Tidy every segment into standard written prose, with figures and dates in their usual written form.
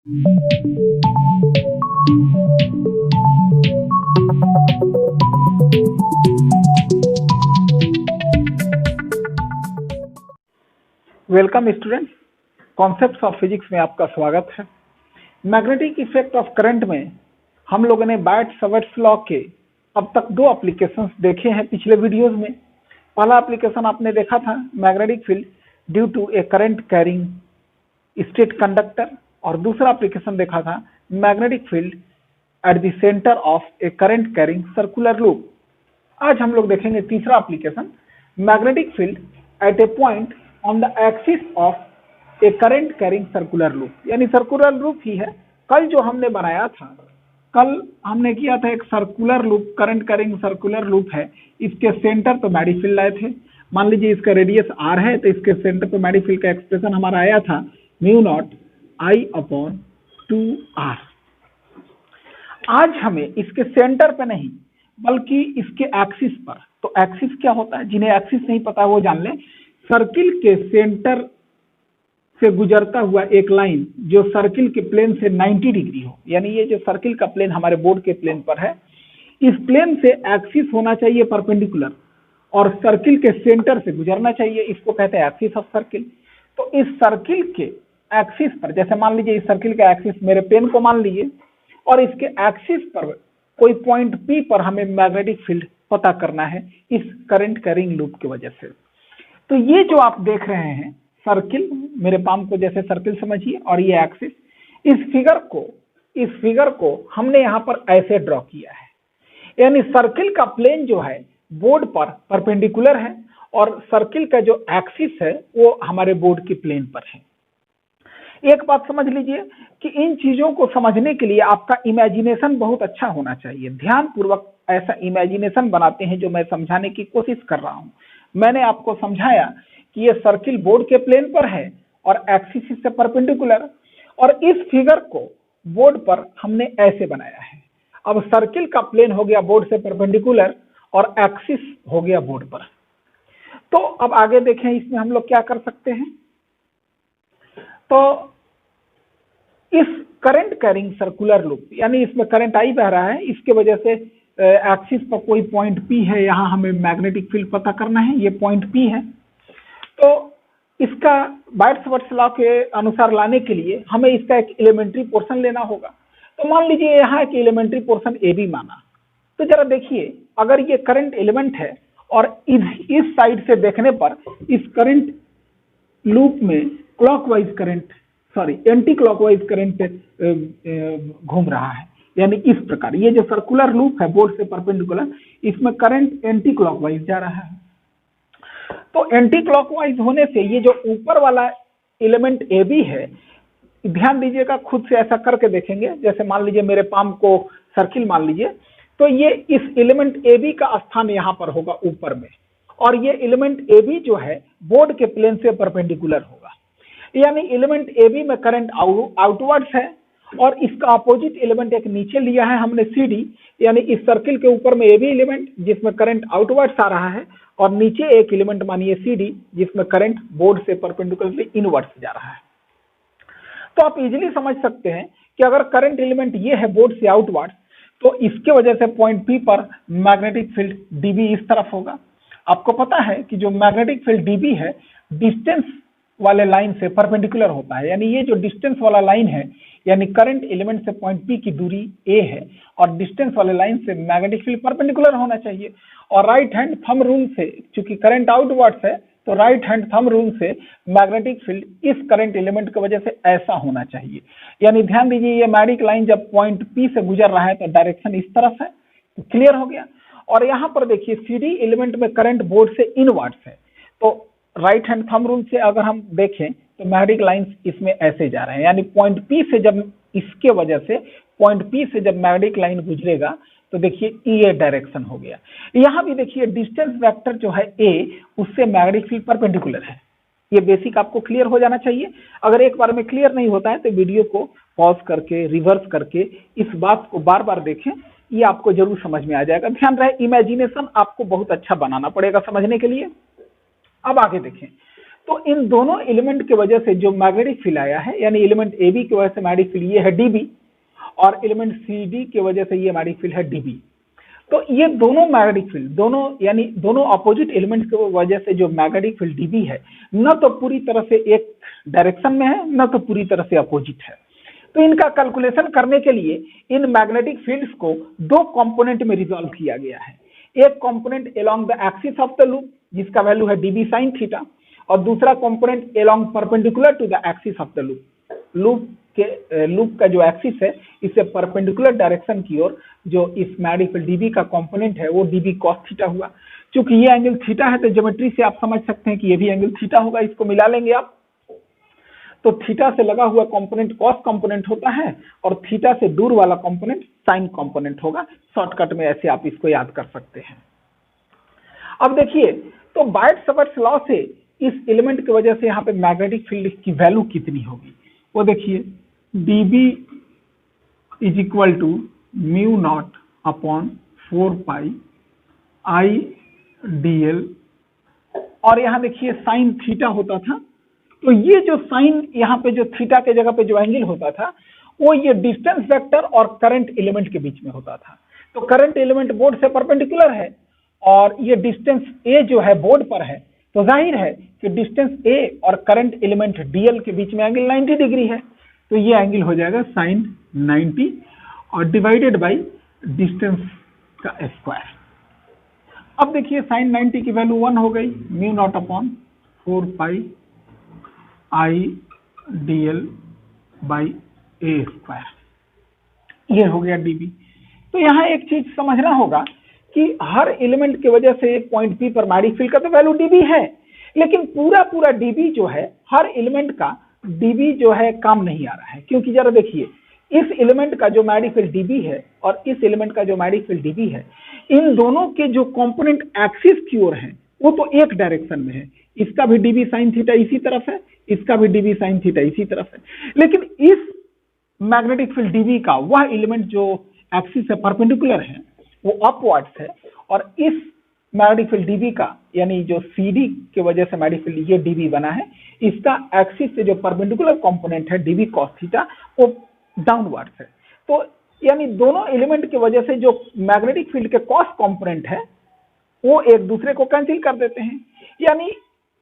Welcome students, concepts of physics में आपका स्वागत है। मैग्नेटिक इफेक्ट ऑफ करंट में हम लोगों ने बायट-सवर्ट्स लॉ के अब तक दो एप्लीकेशंस देखे हैं पिछले वीडियोस में। पहला एप्लीकेशन आपने देखा था magnetic field due to a current carrying straight conductor, और दूसरा एप्लीकेशन देखा था magnetic field at the centre of a current carrying circular loop. आज हम लोग देखेंगे तीसरा application magnetic field at a point on the axis of a current carrying circular loop, यानी सर्कुलर लूप ही है। कल जो हमने बनाया था, कल हमने किया था एक circular loop, current carrying circular loop है। इसके सेंटर पे मैग्नेटिक फील्ड आए थे। मान लीजिए इसका रेडियस r है, तो इसके सेंटर पे मैग्नेटिक फील्ड का एक्सप्रेशन हमारा आया था μ0I/2r। आज हमें इसके सेंटर पे नहीं बल्कि इसके एक्सिस पर, तो एक्सिस क्या होता है, जिन्हें एक्सिस नहीं पता वो जान लें। सर्किल के सेंटर से गुजरता हुआ एक लाइन जो सर्किल के प्लेन से 90 डिग्री हो, यानी ये जो सर्किल का प्लेन हमारे बोर्ड के प्लेन पर है, इस प्लेन से एक्सिस होना चाहिए परपेंडिकुलर और सर्किल के सेंटर से गुजरना चाहिए। इसको कहते हैं एक्सिस ऑफ सर्किल। तो इस सर्किल के एक्सिस पर, जैसे मान लीजिए इस सर्किल का एक्सिस मेरे पेन को मान लीजिए, और इसके एक्सिस पर कोई पॉइंट P पर हमें मैग्नेटिक फील्ड पता करना है इस करंट कैरिंग लूप की वजह से। तो ये जो आप देख रहे हैं सर्किल, मेरे पाम को जैसे सर्किल समझिए, और ये एक्सिस, इस फिगर को हमने यहाँ पर ऐसे ड्रॉ किया है। यानी सर्किल का प्लेन जो है बोर्ड पर परपेंडिकुलर है और सर्किल का जो एक्सिस है वो हमारे बोर्ड के प्लेन पर है। एक बात समझ लीजिए कि इन चीजों को समझने के लिए आपका इमेजिनेशन बहुत अच्छा होना चाहिए। ध्यानपूर्वक ऐसा इमेजिनेशन बनाते हैं जो मैं समझाने की कोशिश कर रहा हूं। मैंने आपको समझाया कि ये सर्किल बोर्ड के प्लेन पर है और एक्सिस से परपेंडिकुलर, और इस फिगर को बोर्ड पर हमने ऐसे बनाया है। अब सर्किल का प्लेन हो गया बोर्ड से परपेंडिकुलर और एक्सिस हो गया बोर्ड पर। तो अब आगे देखें इसमें हम लोग क्या कर सकते हैं। तो इस करंट कैरिंग सर्कुलर लूप, यानी इसमें करंट आई बह रहा है, इसके वजह से एक्सिस पर कोई पॉइंट P है, यहाँ हमें मैग्नेटिक फील्ड पता करना है, ये पॉइंट P है। तो इसका बायट-सवर्ट्स लॉ के अनुसार लाने के लिए हमें इसका एक एलिमेंट्री पोर्शन लेना होगा। तो मान लीजिए यहाँ एक एलिमेंट्री पोर्शन AB माना, तो जरा देखिए अगर ये करंट एलिमेंट है और इस साइड से देखने पर इस करंट लूप में clockwise current, anti clockwise current घूम रहा है, यानी इस प्रकार ये जो सर्कुलर लूप है बोर्ड से परपेंडिकुलर, इसमें करंट एंटी क्लॉकवाइज जा रहा है। तो एंटी क्लॉकवाइज होने से ये जो ऊपर वाला एलिमेंट AB है, ध्यान दीजिएगा, खुद से ऐसा करके देखेंगे। जैसे मान लीजिए मेरे पाम को सर्किल मान लीजिए, तो ये इस एलिमेंट AB का स्थान यहाँ पर होगा ऊपर में, और ये एलिमेंट AB जो है बोर्ड के प्लेन से परपेंडिकुलर होगा। यानी एलिमेंट AB में करंट आउटवर्ड्स है और इसका अपोजिट एलिमेंट एक नीचे लिया है हमने CD, यानी इस सर्किल के ऊपर में AB एलिमेंट जिसमें करंट आउटवर्ड्स आ रहा है, और नीचे एक एलिमेंट मानिए CD जिसमें करंट बोर्ड से परपेंडिकुलरली इनवर्ड्स जा रहा है। तो आप इजीली समझ सकते हैं कि अगर करंट एलिमेंट ये है बोर्ड से आउटवर्ड्स, तो इसके वजह से पॉइंट P पर मैग्नेटिक फील्ड DB इस तरफ होगा। आपको पता है कि जो मैग्नेटिक फील्ड DB है डिस्टेंस वाले लाइन से परपेंडिकुलर होता है, यानी ये जो डिस्टेंस वाला लाइन है, यानी करंट एलिमेंट से पॉइंट P की दूरी a है और डिस्टेंस वाले लाइन से मैग्नेटिक फील्ड परपेंडिकुलर होना चाहिए। और राइट हैंड थंब रूल से, चूंकि करंट आउटवर्ड्स है, तो राइट हैंड थंब रूल से मैग्नेटिक फील्ड इस करंट एलिमेंट की वजह से ऐसा होना चाहिए। यानी ध्यान दीजिए ये मैग्नेटिक लाइन जब पॉइंट P से गुजर रहा है तो डायरेक्शन इस तरफ है, तो क्लियर हो गया। और यहाँ पर देखिए CD एलिमेंट में करंट बोर्ड से इनवर्ड्स है, तो राइट हैंड थंब रूल से अगर हम देखें तो मैग्नेटिक लाइंस इसमें ऐसे जा रहे हैं, यानी पॉइंट P से जब इसके वजह से पॉइंट P से जब मैग्नेटिक लाइन गुजरेगा तो देखिए ये डायरेक्शन हो गया। यहाँ भी देखिए डिस्टेंस वेक्टर जो है a, उससे मैग्नेटिक फील्ड परपेंडिकुलर है। ये बेसिक आपको क्लियर हो जाना चाहिए। अगर एक बार में क्लियर नहीं होता है तो वीडियो को पॉज करके रिवर्स करके इस बात को बार बार देखें, ये आपको जरूर समझ में आ जाएगा। ध्यान रहे इमेजिनेशन आपको बहुत अच्छा बनाना पड़ेगा समझने के लिए। अब आगे देखें, तो इन दोनों एलिमेंट की वजह से जो मैग्नेटिक फील्ड आया है, यानी एलिमेंट ए बी की वजह से मैग्नेटिक फील्ड ये है डीबी, और एलिमेंट सी डी की वजह से ये मैग्नेटिक फील्ड है डीबी। तो ये दोनों मैग्नेटिक फील्ड, दोनों यानी दोनों अपोजिट एलिमेंट्स की वजह से जो मैग्नेटिक फील्ड डीबी है, न तो पूरी तरह से एक डायरेक्शन में है, न तो पूरी तरह से अपोजिट है। तो इनका कैलकुलेशन करने के लिए इन मैग्नेटिक फील्ड्स को दो कंपोनेंट में रिजॉल्व किया गया है। एक component along the axis of the loop जिसका वैल्यू है डीबी साइन थीटा, और दूसरा component along perpendicular to the axis of the loop loop का जो एक्सिस है इससे परपेंडिकुलर डायरेक्शन की ओर जो इस मैग्नेटिक फील्ड डीबी का कंपोनेंट है वो डीबी कॉस थीटा हुआ। क्योंकि ये एंगल थीटा है तो ज्योमेट्री से आप समझ सकते हैं कि ये भी एंगल थीटा होगा, इसको मिला लेंगे आप। तो थीटा से लगा हुआ कंपोनेंट कॉस कंपोनेंट होता है और थीटा से दूर वाला कंपोनेंट साइन कंपोनेंट होगा। शॉर्टकट में ऐसे आप इसको याद कर सकते हैं। अब देखिए, तो बायट-सवर्ट्स लॉ से इस एलिमेंट की वजह से यहाँ पे मैग्नेटिक फील्ड की वैल्यू कितनी होगी, वो देखिए dB is equal to mu naught upon 4 pi I dl, और यहाँ देखिए साइन थीटा होता था। तो ये जो साइन यहाँ पे जो थीटा के जगह पे जो एंगल होता था वो ये डिस्टेंस वेक्टर और करंट एलिमेंट के बीच में होता था। तो करंट एलिमेंट बोर्ड से परपेंडिकुलर है और ये डिस्टेंस a जो है बोर्ड पर है, तो जाहिर है कि डिस्टेंस a और करंट एलिमेंट dl के बीच में एंगल 90 डिग्री है। तो ये एंगल हो जाएगा साइन 90 और डिवाइडेड बाई डिस्टेंस का स्क्वायर। अब देखिए साइन 90 की वैल्यू 1 हो गई, mu naught upon 4 pi I dl by A square, ये हो गया dB। तो यहाँ एक चीज समझना होगा कि हर एलिमेंट की वजह से एक पॉइंट P पर मैग्नेटिक फील्ड का तो वैल्यू dB है, लेकिन पूरा dB जो है हर एलिमेंट का dB जो है काम नहीं आ रहा है। क्योंकि जरा देखिए, इस एलिमेंट का जो मैग्नेटिक फील्ड dB है और इस एलिमेंट का जो मैग्नेटिक फील्ड dB है, इन दोनों के जो कंपोनेंट एक्सिस की ओर है वो तो एक डायरेक्शन में है। इसका भी dB साइन थीटा इसी तरफ है, इसका भी dB साइन थीटा इसी तरफ है, लेकिन इस मैग्नेटिक फील्ड dB का वह एलिमेंट जो एक्सिस से परपेंडिकुलर है वो अपवर्ड्स है, और इस मैग्नेटिक फील्ड dB का यानी जो CD की वजह से मैग्नेटिक फील्ड ये dB बना है, इसका एक्सिस से जो परपेंडिकुलर कंपोनेंट है dB cos थीटा वो डाउनवर्ड्स है। तो यानी दोनों एलिमेंट की वजह से जो मैग्नेटिक फील्ड के कॉस कंपोनेंट है वो एक दूसरे को कैंसिल कर देते हैं। यानी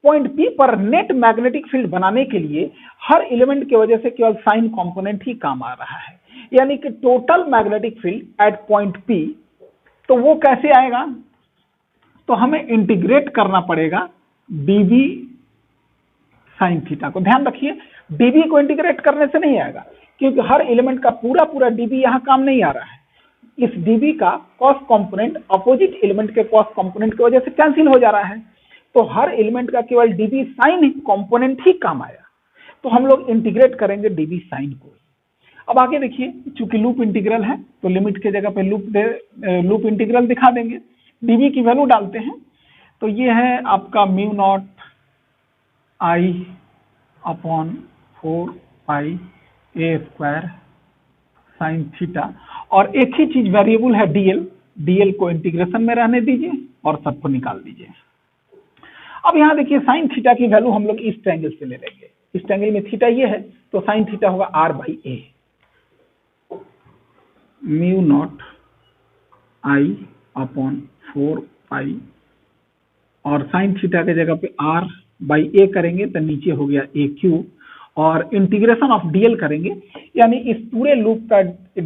पॉइंट P पर नेट मैग्नेटिक फील्ड बनाने के लिए हर एलिमेंट की वजह से केवल साइन कंपोनेंट ही काम आ रहा है, यानी कि total magnetic field eight point P। तो वो कैसे आएगा, तो हमें इंटीग्रेट करना पड़ेगा dB साइन थीटा को। ध्यान रखिए, dB को इंटीग्रेट करने से नहीं आएगा, क्योंकि हर एलिमेंट का पूरा dB यहाँ काम नहीं आ रहा है। इस dB का कॉस कंपोनेंट अपोजिट एलिमेंट के कॉस कंपोनेंट की वजह से कैंसिल हो जा रहा है, तो हर एलिमेंट का केवल dB साइन कंपोनेंट ही काम आया। तो हम लोग इंटीग्रेट करेंगे dB साइन को। अब आगे देखिए, चूंकि लूप इंटीग्रल है तो लिमिट के जगह पे लूप इंटीग्रल दिखा देंगे। dB की वैल्यू डालते हैं, तो ये है आपका म्यू नॉट आई अपॉन 4 पाई ए स्क्वायर साइन थीटा, और एक ही चीज वेरिएबल है dl को इंटीग्रेशन में रहने दीजिए और सबको निकाल दीजिए। अब यहाँ देखिए साइन थीटा की वैल्यू हम लोग इस ट्रायंगल से ले लेंगे। इस ट्रायंगल में थीटा ये है, तो साइन थीटा होगा r by A, mu naught I upon 4 पाई, और साइन थीटा के जगह पे r बाई ए करेंगे तो नीचे हो गया ए क्यू, और इंटीग्रेशन ऑफ dl करेंगे, यानी इस पूरे लूप का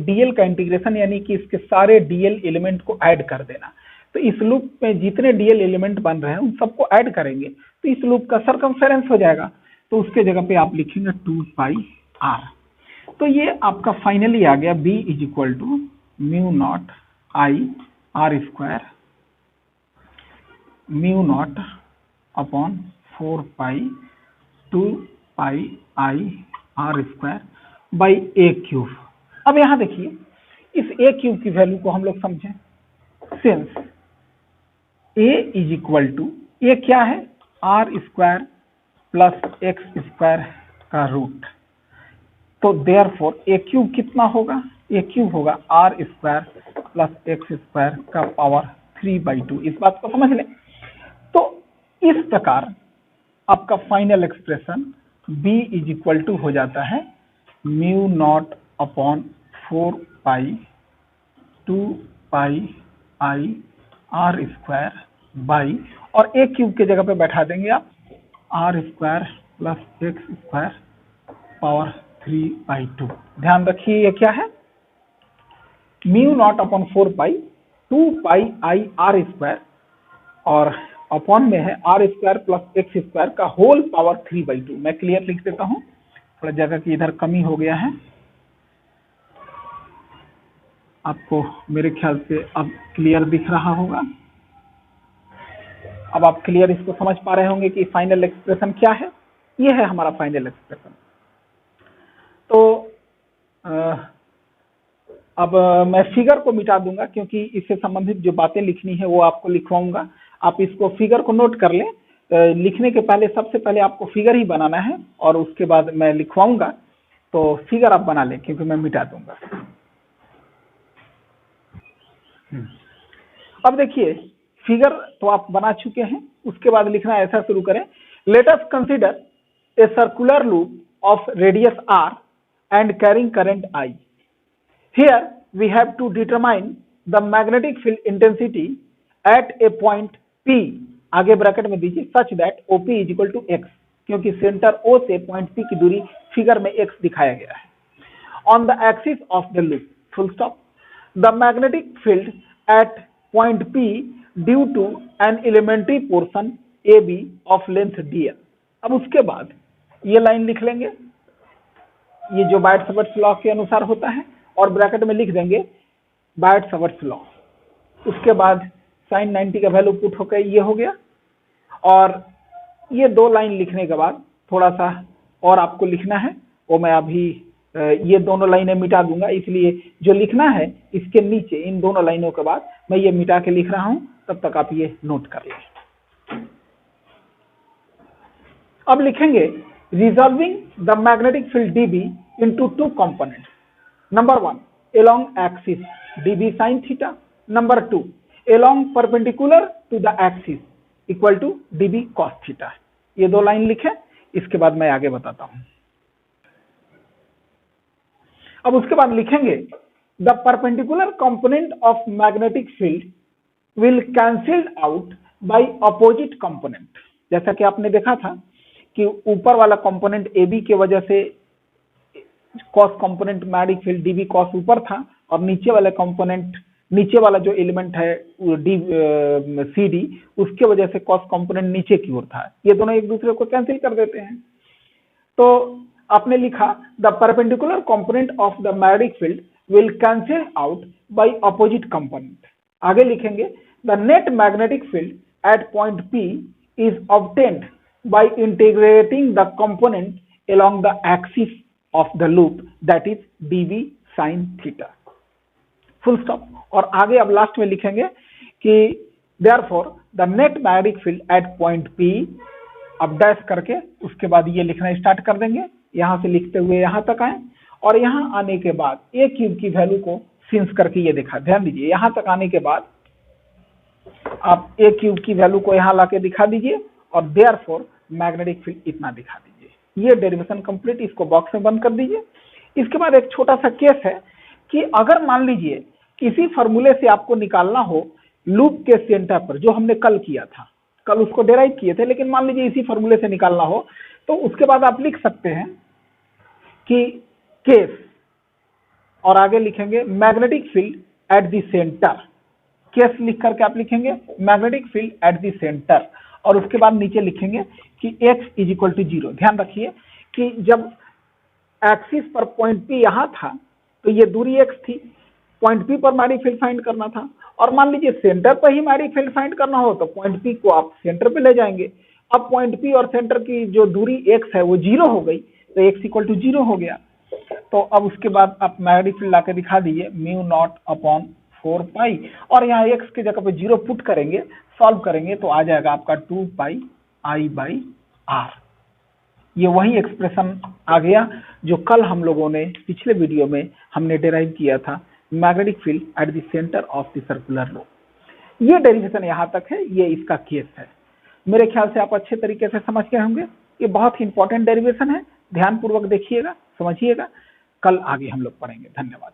dl का इंटीग्रेशन, यानी कि इसके सारे dl एलिमेंट को ऐड कर देना। तो इस लूप में जितने dl एलिमेंट बन रहे हैं उन सबको ऐड करेंगे तो इस लूप का सर्कमफेरेंस हो जाएगा। तो उसके जगह पे आप लिखेंगे 2 पाई r। तो ये आपका फाइनली आ गया b is equal to mu naught I R square mu naught upon 4 pi 2 pi I R square by a cube. अब यहां देखिए, इस ए क्यूब की वैल्यू को हम लोग समझें, since a is equal to, a क्या है, are square plus x square का रूट। तो देयरफॉर ए क्यूब कितना होगा, ए क्यूब होगा r square plus x square का पावर 3/2। इस बात को समझ लें। तो इस प्रकार आपका final expression B is equal to हो जाता है mu naught upon 4 pi 2 pi I R square by, और ए क्यूब के जगह पे बैठा देंगे आप R square plus x square power 3/2। ध्यान रखिए ये क्या है, mu naught upon 4 pi 2 pi I R square और अपॉन में है are square plus x square का होल पावर 3/2। मैं क्लियर लिख देता हूं, थोड़ा जगह की इधर कमी हो गया है, आपको मेरे ख्याल से अब क्लियर दिख रहा होगा। अब आप क्लियर इसको समझ पा रहे होंगे कि फाइनल एक्सप्रेशन क्या है। ये है हमारा फाइनल एक्सप्रेशन। तो अब मैं फिगर को मिटा दूंगा क्योंकि इससे संबंधित जो बातें लिखनी है वो आपको लिखवाऊंगा। आप इसको फिगर को नोट कर लें। लिखने के पहले सबसे पहले आपको फिगर ही बनाना है और उसके बाद मैं लिखवाऊंगा, तो फिगर आप बना लें क्योंकि मैं मिटा दूंगा। अब देखिए फिगर तो आप बना चुके हैं, उसके बाद लिखना ऐसा शुरू करें, let us consider a circular loop of radius r and carrying current I. Here we have to determine the magnetic field intensity at a point P, आगे ब्रैकेट में दीजिए, such that OP is equal to x, क्योंकि centre O से point P की दूरी figure में x दिखाया गया है। On the axis of the loop, full stop. The magnetic field at point P due to an elementary portion AB of length dl। अब उसके बाद ये लाइन लिख लेंगे, ये जो बायट-सावर्ट्स लॉ के अनुसार होता है, और ब्रैकेट में लिख देंगे बायट-सावर्ट्स लॉ। उसके बाद sin 90 का वैल्यू पुट होकर ये हो गया, और ये दो लाइन लिखने के बाद थोड़ा सा और आपको लिखना है, वो मैं अभी ये दोनों लाइनें मिटा दूंगा, इसलिए जो लिखना है इसके नीचे इन दोनों लाइनों के बाद मैं ये मिटा के लिख रहा हूं, तब तक आप ये नोट कर लें। अब लिखेंगे resolving the magnetic field dB into two components. Number 1 along axis dB sin theta. Number 2 along perpendicular to the axis equal to dB cos theta. ये दो लाइन लिखे, इसके बाद मैं आगे बताता हूं। अब उसके बाद लिखेंगे the perpendicular component of magnetic field will cancelled out by opposite component। जैसा कि आपने देखा था कि ऊपर वाला कंपोनेंट AB के वजह से cos component magnetic field dB cos ऊपर था, और नीचे वाला कंपोनेंट, नीचे वाला जो एलिमेंट है CD, उसके वजह से कॉस कंपोनेंट नीचे की ओर था। ये दोनों एक दूसरे को कैंसिल कर देते हैं। तो आपने लिखा the perpendicular component of the magnetic field will cancel out by opposite component. आगे लिखेंगे the net magnetic field eight point P is obtained by integrating the component along the axis of the loop, that is dB sin theta, full stop। और आगे अब last में लिखेंगे कि therefore the net magnetic field at point P, अब dash करके उसके बाद ये लिखना स्टार्ट कर देंगे, यहां से लिखते हुए यहां तक आए, और यहां आने के बाद ए क्यूब की वैल्यू को सिंस करके ये देखा। ध्यान दीजिए, यहां तक आने के बाद आप ए क्यूब की वैल्यू को यहां लाके दिखा दीजिए, और देयरफॉर मैग्नेटिक फील्ड इतना दिखा दीजिए। ये डेरिवेशन कंप्लीट, इसको बॉक्स में बंद कर दीजिए। इसके बाद एक छोटा सा केस है कि अगर मान लीजिए किसी फॉर्मूले से आपको निकालना हो लूप के सेंटर पर, जो हमने कल किया था, कल उसको डेराइव किए थे, लेकिन मान लीजिए इसी फॉर्मूले से निकालना हो, तो उसके बाद आप लिख सकते हैं कि केस, और आगे लिखेंगे magnetic field at the centre. Case लिख करके आप लिखेंगे magnetic field at the centre, और उसके बाद नीचे लिखेंगे कि x इज इक्वल टू 0। ध्यान रखिए कि जब एक्सिस पर पॉइंट P यहां था तो ये दूरी x थी, पॉइंट P पर मैग्नेटिक फील्ड फाइंड करना था, और मान लीजिए सेंटर पर ही मैग्नेटिक फील्ड फाइंड करना हो तो पॉइंट P को आप सेंटर पे ले जाएंगे। अब पॉइंट P और सेंटर की जो दूरी x है वो 0 हो गई, तो x इक्वल टू 0 हो गया। तो अब उसके बाद आप मैग्नेटिक फील्ड लाके दिखा दीजिए म्यू नॉट अपॉन 4 पाई, और यहाँ x की जगह पे 0 पुट करेंगे, सॉल्व करेंगे तो आ जाएगा आपका 2 पाई आई बाई आर। ये वही एक्सप्रेशन आ गया जो कल हम लोगों ने पिछले वीडियो में हमने डेराइव किया था, magnetic field at the centre of the circular loop. ये डेरिवेशन यहाँ तक है, ये इसका केस है। मेरे ख्याल से आप अच्छे तरीके से समझ गए होंगे। ये बहुत ही इंपॉर्टेंट डेरिवेशन है, ध्यानपूर्वक देखिएगा, समझिएगा। कल आगे हम लोग पढ़ेंगे। धन्यवाद।